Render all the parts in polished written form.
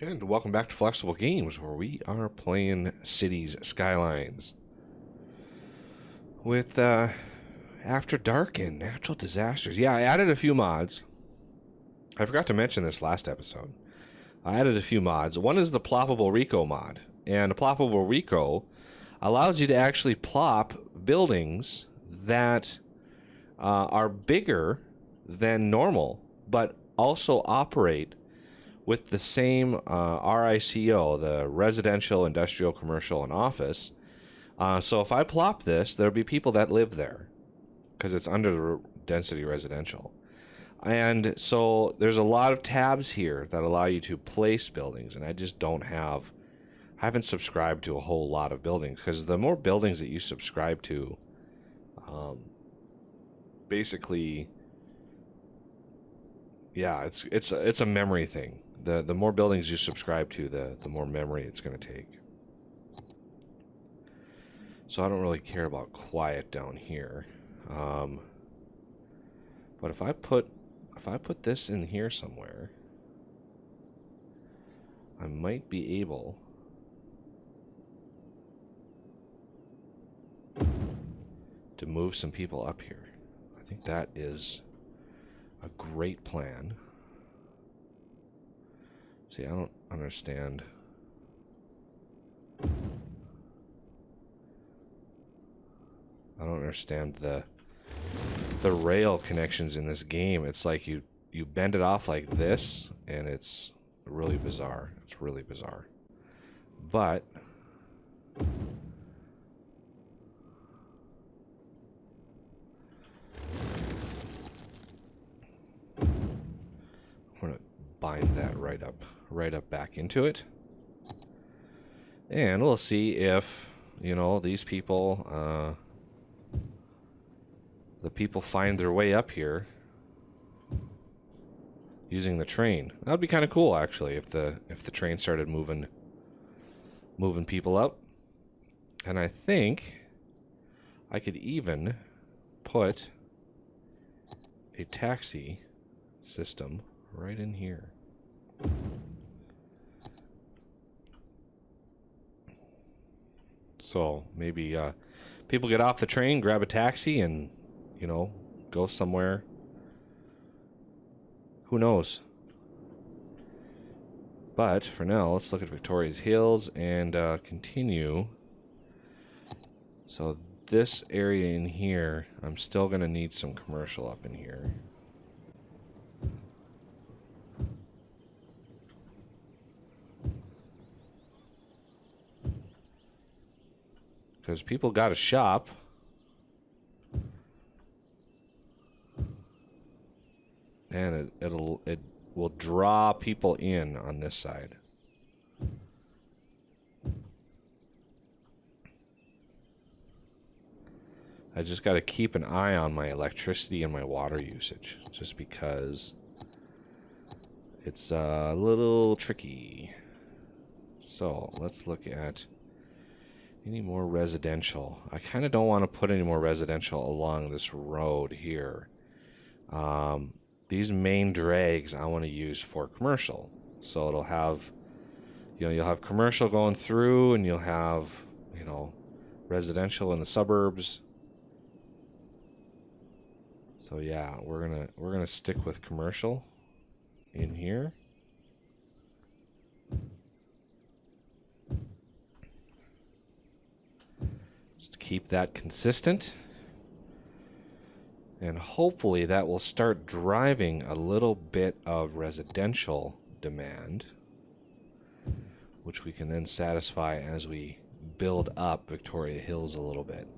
And welcome back to Flexible Games, where we are playing Cities Skylines with After Dark and Natural Disasters. Yeah, I added a few mods. I forgot to mention this last episode. I added a few mods. One is the Ploppable Rico mod, and a Ploppable Rico allows you to actually plop buildings that are bigger than normal, but also operate with the same RICO, the residential, industrial, commercial, and office. So if I plop this, there'll be people that live there because it's under the density residential. And so there's a lot of tabs here that allow you to place buildings, and I just don't have... I haven't subscribed to a whole lot of buildings, because the more buildings that you subscribe to, basically, yeah, it's a memory thing. The more buildings you subscribe to, the more memory it's going to take. So I don't really care about quiet down here. But if I put this in here somewhere, I might be able to move some people up here. I think that is a great plan. See, I don't understand. I don't understand the rail connections in this game. It's like you bend it off like this, and it's really bizarre. It's really bizarre. But I'm gonna bind that right up back into it, and we'll see if, you know, these people, the people find their way up here using the train. That would be kind of cool, actually, if the train started moving people up. And I think I could even put a taxi system right in here. So maybe people get off the train, grab a taxi, and, you know, go somewhere. Who knows? But for now, let's look at Victoria's Hills and continue. So this area in here, I'm still going to need some commercial up in here. Because people got to shop. And it will draw people in on this side. I just got to keep an eye on my electricity and my water usage, just because it's a little tricky. So let's look at any more residential. I kind of don't want to put any more residential along this road here. These main drags I want to use for commercial. So it'll have, you know, you'll have commercial going through, and you'll have, you know, residential in the suburbs. So yeah, we're gonna stick with commercial in here. Just keep that consistent. And hopefully that will start driving a little bit of residential demand, which we can then satisfy as we build up Victoria Hills a little bit.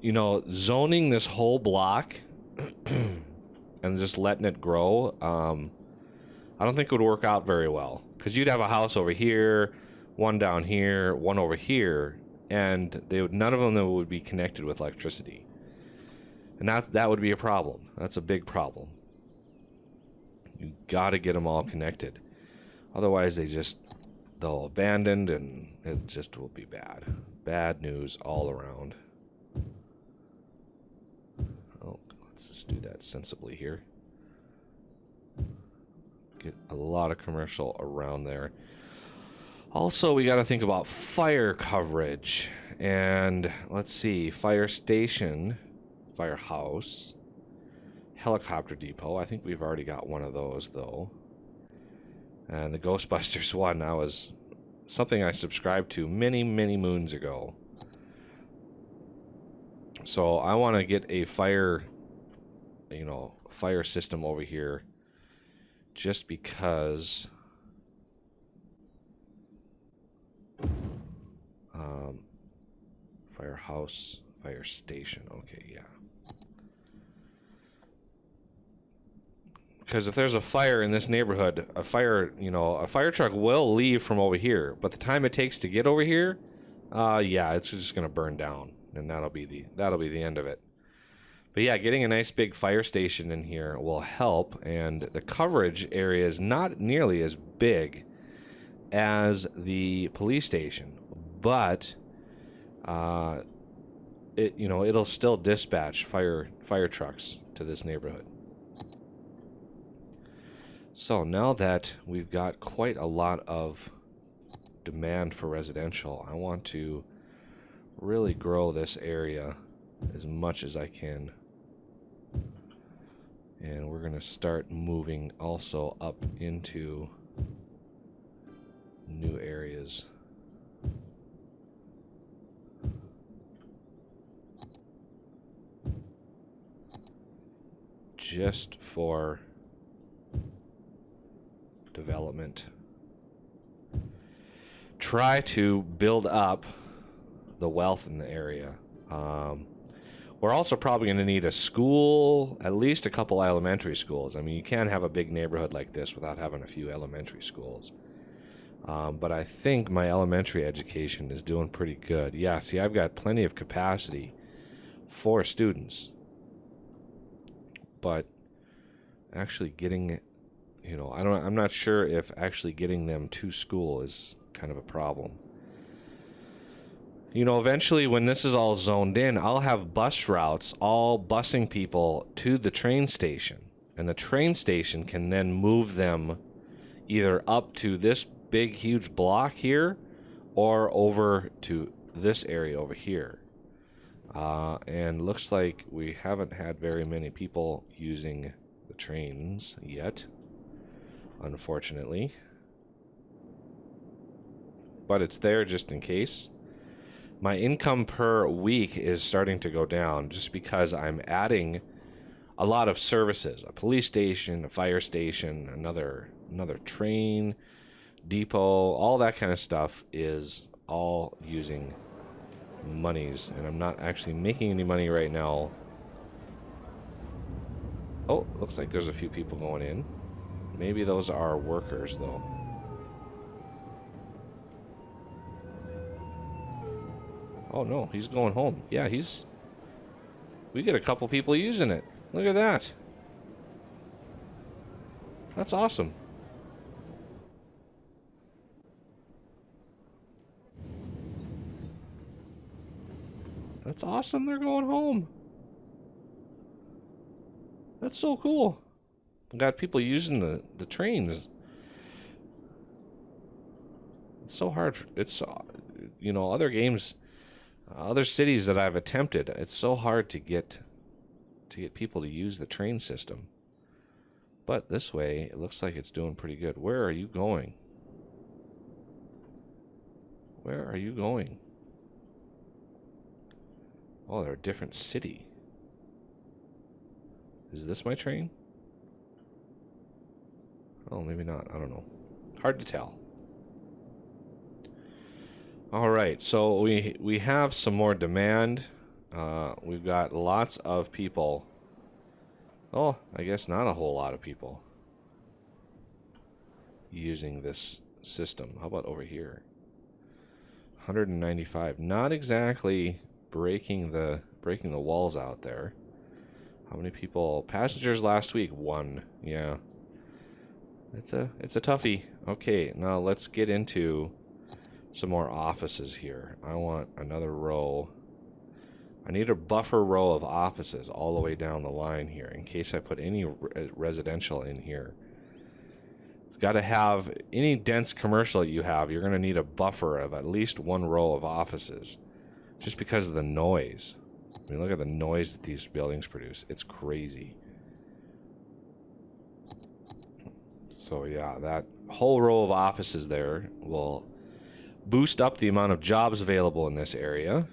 You know, zoning this whole block and just letting it grow, I don't think it would work out very well. Because you'd have a house over here, one down here, one over here, and none of them would be connected with electricity. And that would be a problem. That's a big problem. You got to get them all connected. Otherwise, they'll abandon, and it just will be bad. Bad news all around. Oh, let's just do that sensibly here. Get a lot of commercial around there. Also, we got to think about fire coverage. And let's see, fire station, firehouse, helicopter depot. I think we've already got one of those, though. And the Ghostbusters one, that was something I subscribed to many, many moons ago. So I want to get a fire, fire system over here just because firehouse, fire station. Okay, yeah. Because if there's a fire in this neighborhood, a fire truck will leave from over here, but the time it takes to get over here, yeah, it's just gonna burn down, and that'll be the end of it. But yeah, getting a nice big fire station in here will help, and the coverage area is not nearly as big as the police station, but it'll still dispatch fire trucks to this neighborhood. So now that we've got quite a lot of demand for residential, I want to really grow this area as much as I can. And we're going to start moving also up into new areas. Just for development. Try to build up the wealth in the area. We're also probably going to need a school, at least a couple elementary schools. I mean, you can't have a big neighborhood like this without having a few elementary schools. But I think my elementary education is doing pretty good. Yeah, see, I've got plenty of capacity for students. But actually getting it, I'm not sure if actually getting them to school is kind of a problem. Eventually when this is all zoned in, I'll have bus routes all busing people to the train station. And the train station can then move them either up to this big, huge block here or over to this area over here. And looks like we haven't had very many people using the trains yet, unfortunately. But it's there just in case. My income per week is starting to go down just because I'm adding a lot of services. A police station, a fire station, another train depot, all that kind of stuff is all using monies, and I'm not actually making any money right now. Oh, looks like there's a few people going in. Maybe those are workers, though. Oh, no, he's going home. Yeah, we get a couple people using it. Look at that. That's awesome. That's awesome, they're going home. That's so cool. Got people using the trains. It's so hard. It's, other games, other cities that I've attempted, it's so hard to get people to use the train system. But this way, it looks like it's doing pretty good. Where are you going? Where are you going? Oh, they're a different city. Is this my train? Oh, maybe not. I don't know. Hard to tell. All right, so we have some more demand. We've got lots of people. Oh, I guess not a whole lot of people using this system. How about over here? 195. Not exactly breaking the walls out there. How many people? Passengers last week? 1. Yeah. It's a toughie. Okay, now let's get into some more offices here. I want another row. I need a buffer row of offices all the way down the line here in case I put any residential in here. It's got to have any dense commercial you have. You're going to need a buffer of at least one row of offices, just because of the noise. I mean, look at the noise that these buildings produce. It's crazy. So yeah, that whole row of offices there will boost up the amount of jobs available in this area.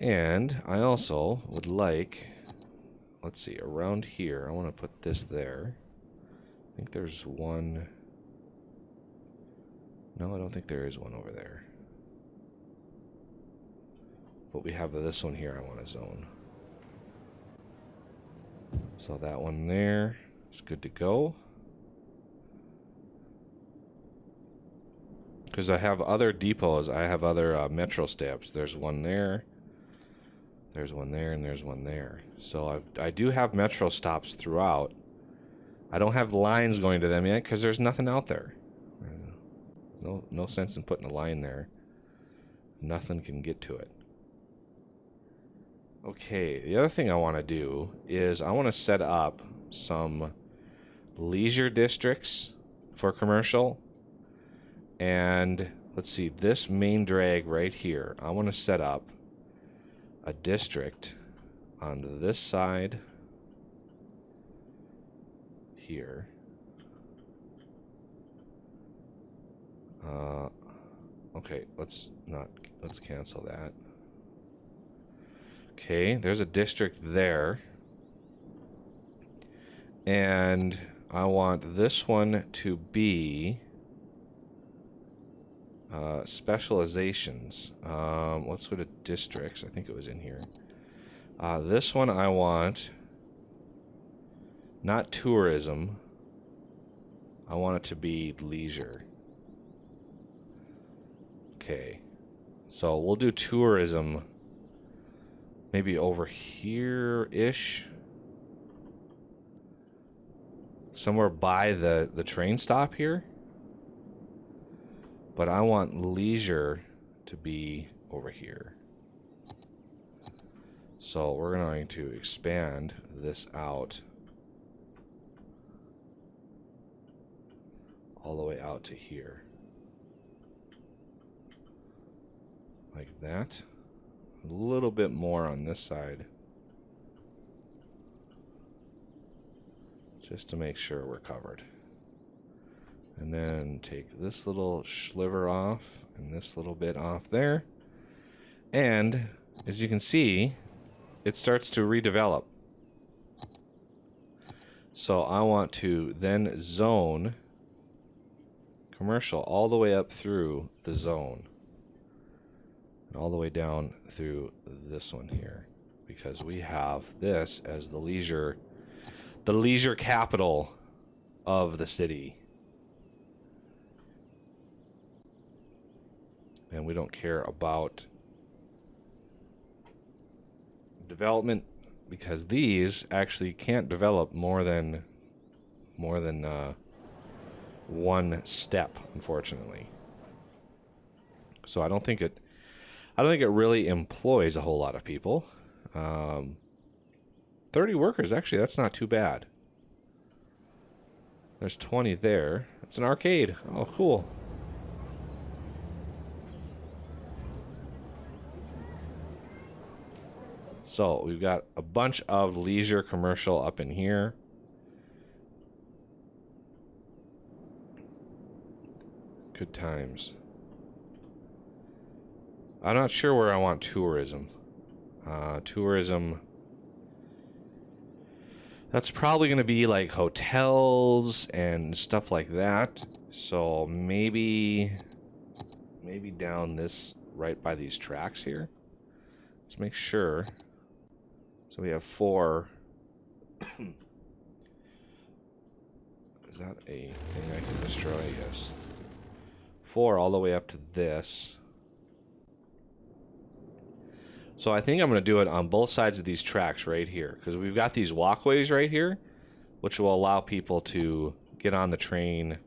And I also would like, let's see, around here, I want to put this there. I think there's one. No, I don't think there is one over there. But we have this one here I want to zone. So that one there is good to go. Because I have other depots, I have other metro steps. There's one there. There's one there, and there's one there. So I do have metro stops throughout. I don't have lines going to them yet because there's nothing out there. No sense in putting a line there. Nothing can get to it. Okay, the other thing I want to do is I want to set up some leisure districts for commercial. And let's see, this main drag right here, I want to set up a district on this side here. Okay, let's cancel that. Okay, there's a district there. And I want this one to be specializations. Let's go to districts. I think it was in here. This one I want not tourism. I want it to be leisure. Okay. So we'll do tourism maybe over here-ish. Somewhere by the train stop here. But I want leisure to be over here. So we're going to expand this out all the way out to here. Like that. A little bit more on this side. Just to make sure we're covered. And then take this little sliver off and this little bit off there. And as you can see, it starts to redevelop. So I want to then zone commercial all the way up through the zone. And all the way down through this one here. Because we have this as the leisure capital of the city. And we don't care about development because these actually can't develop more than one step, unfortunately. So I don't think it really employs a whole lot of people. 30 workers, actually, that's not too bad. There's 20 there. It's an arcade. Oh, cool. So we've got a bunch of leisure commercial up in here. Good times. I'm not sure where I want tourism. Tourism. That's probably going to be like hotels and stuff like that. So maybe down this right by these tracks here. Let's make sure. So we have 4. Is that a thing I can destroy? Yes. 4 all the way up to this. So I think I'm going to do it on both sides of these tracks right here. Because we've got these walkways right here, which will allow people to get on the train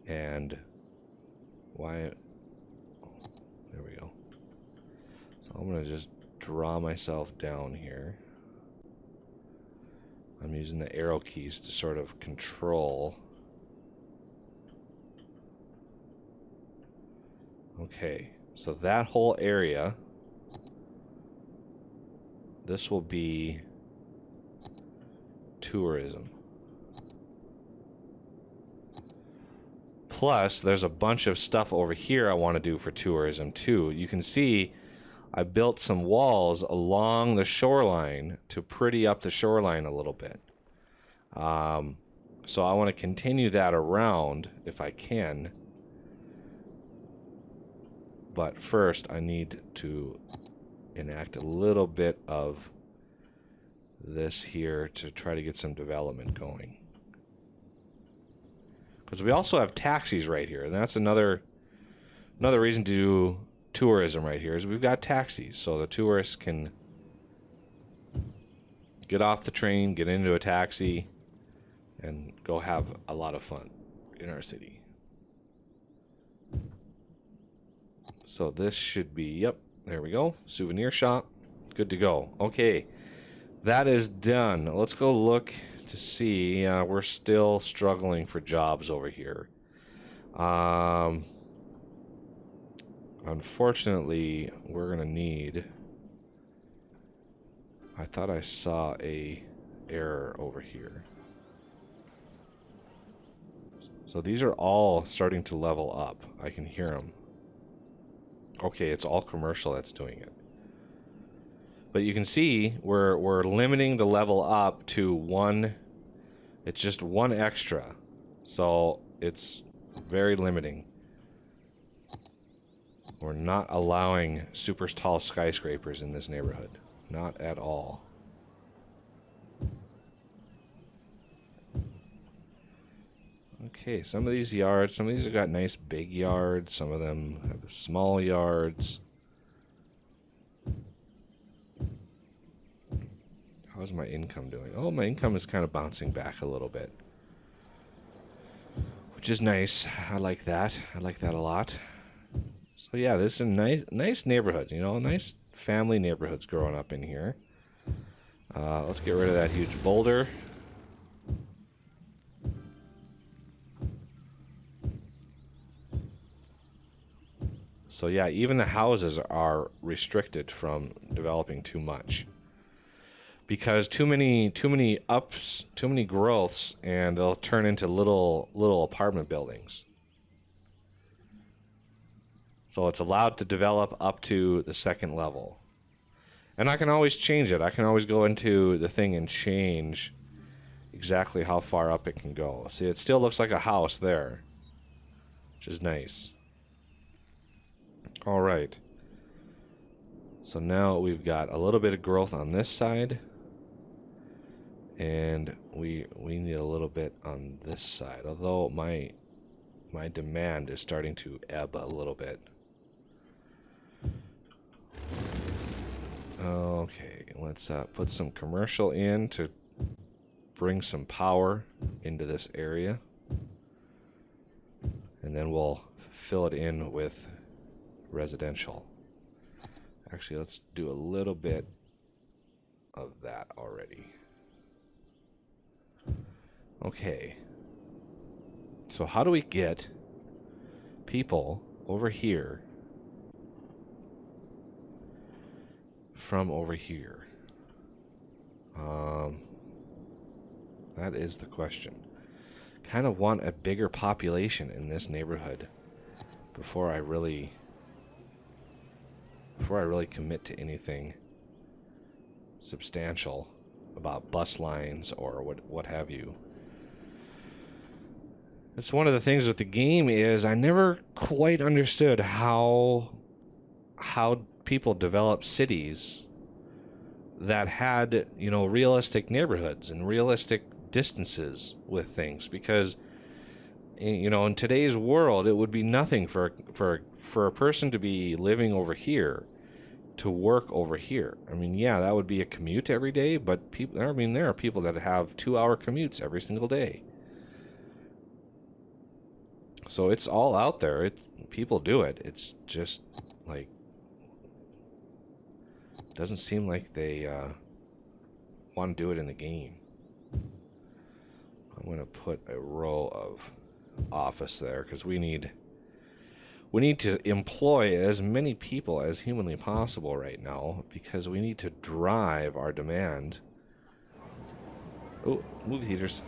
and... Why... Oh, there we go. So I'm going to just draw myself down here. I'm using the arrow keys to sort of control. Okay, so that whole area, this will be tourism. Plus, there's a bunch of stuff over here I want to do for tourism too. You can see I built some walls along the shoreline to pretty up the shoreline a little bit. So I want to continue that around if I can. But first, I need to enact a little bit of this here to try to get some development going. Because we also have taxis right here, and that's another reason to do tourism right here, is we've got taxis, so the tourists can get off the train, get into a taxi, and go have a lot of fun in our city. So this should be, yep, there we go. Souvenir shop, good to go. Okay, that is done. Let's go look to see. We're still struggling for jobs over here. Unfortunately, we're gonna need. I thought I saw a error over here. So these are all starting to level up. I can hear them. Okay, it's all commercial that's doing it. But you can see we're limiting the level up to one. It's just one extra. So it's very limiting. We're not allowing super tall skyscrapers in this neighborhood. Not at all. Okay, some of these yards, some of these have got nice big yards, some of them have small yards. How's my income doing? Oh, my income is kind of bouncing back a little bit, which is nice. I like that. I like that a lot. So yeah, this is a nice neighborhood, you know, nice family neighborhoods growing up in here. Let's get rid of that huge boulder. So yeah, even the houses are restricted from developing too much. Because too many ups, too many growths, and they'll turn into little apartment buildings. So it's allowed to develop up to the second level. And I can always change it. I can always go into the thing and change exactly how far up it can go. See, it still looks like a house there, which is nice. All right. So now we've got a little bit of growth on this side. And we need a little bit on this side. Although my demand is starting to ebb a little bit. Okay, let's put some commercial in to bring some power into this area. And then we'll fill it in with residential. Actually, let's do a little bit of that already. Okay. So how do we get people over here from over here? That is the question. Kind of want a bigger population in this neighborhood before I really commit to anything substantial about bus lines or what have you. That's one of the things with the game is I never quite understood how people develop cities that had, you know, realistic neighborhoods and realistic distances with things, because, you know, in today's world it would be nothing for a person to be living over here to work over here. I mean, yeah, that would be a commute every day, but people, I mean, there are people that have 2-hour commutes every single day. So it's all out there. People do it. It's just like, doesn't seem like they want to do it in the game. I'm going to put a row of office there because we need to employ as many people as humanly possible right now because we need to drive our demand. Oh, movie theaters.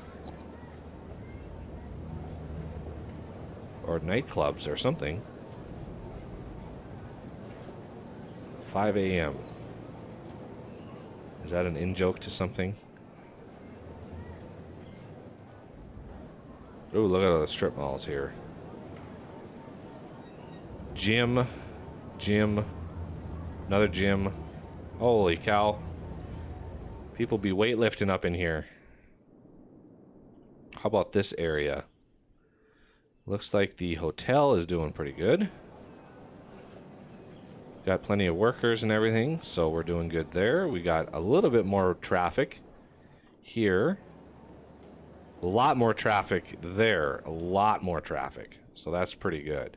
Or nightclubs or something. 5 a.m. Is that an in-joke to something? Oh, look at all the strip malls here. Gym. Another gym. Holy cow. People be weightlifting up in here. How about this area? Looks like the hotel is doing pretty good. Got plenty of workers and everything, so we're doing good there. We got a little bit more traffic here. A lot more traffic there. A lot more traffic. So that's pretty good.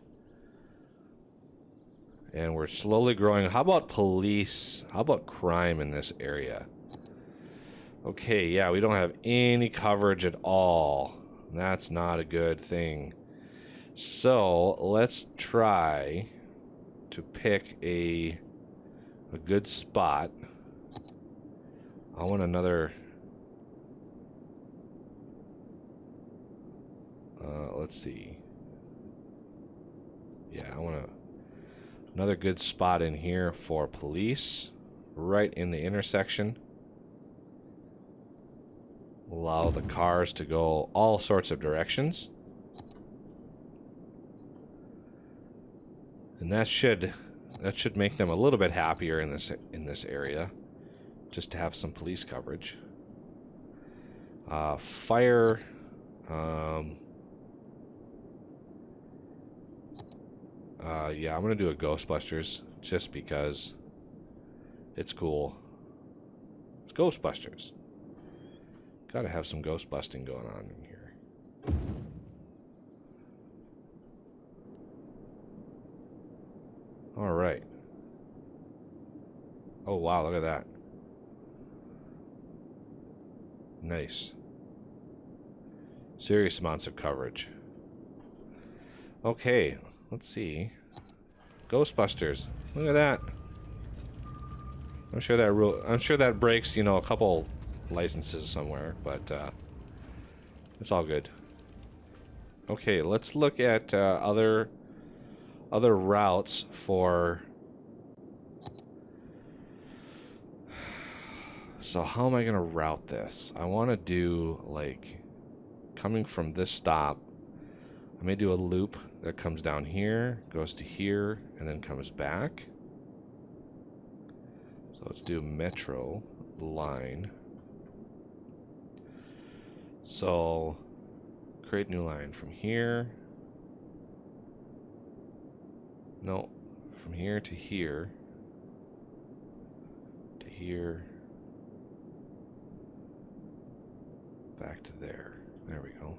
And we're slowly growing. How about police? How about crime in this area? Okay, yeah, we don't have any coverage at all. That's not a good thing. So let's try to pick a good spot. I want another. Let's see. Yeah, I want another good spot in here for police, right in the intersection. Allow the cars to go all sorts of directions. And that should make them a little bit happier in this area, just to have some police coverage. Fire. Yeah, I'm gonna do a Ghostbusters just because it's cool. It's Ghostbusters. Gotta have some ghost busting going on in here. All right. Oh wow, look at that. Nice. Serious amounts of coverage. Okay, let's see. Ghostbusters. Look at that. I'm sure that breaks, a couple licenses somewhere, but it's all good. Okay, let's look at other routes for. So how am I gonna route this? I want to do like coming from this stop. I may do a loop that comes down here, goes to here, and then comes back. So let's do metro line. So create new line from here. No, from here to here. To here. Back to there. There we go.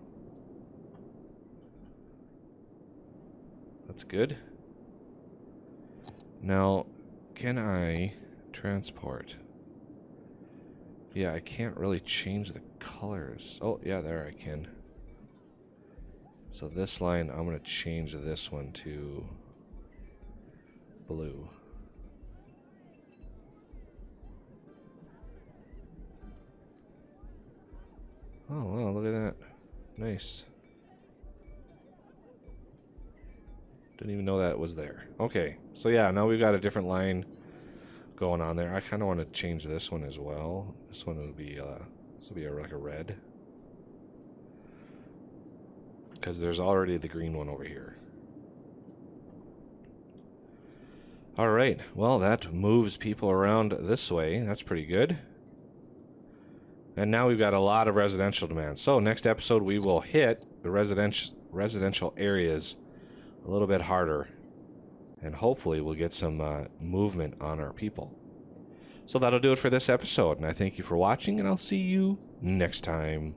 That's good. Now, can I transport? Yeah, I can't really change the colors. Oh, yeah, there I can. So this line, I'm going to change this one to blue. Oh, wow, look at that. Nice. Didn't even know that was there. Okay, so yeah, now we've got a different line going on there. I kind of want to change this one as well. This one would be, this will be like a red. Because there's already the green one over here. Alright, well that moves people around this way. That's pretty good. And now we've got a lot of residential demand. So next episode we will hit the residential areas a little bit harder. And hopefully we'll get some movement on our people. So that'll do it for this episode. And I thank you for watching, and I'll see you next time.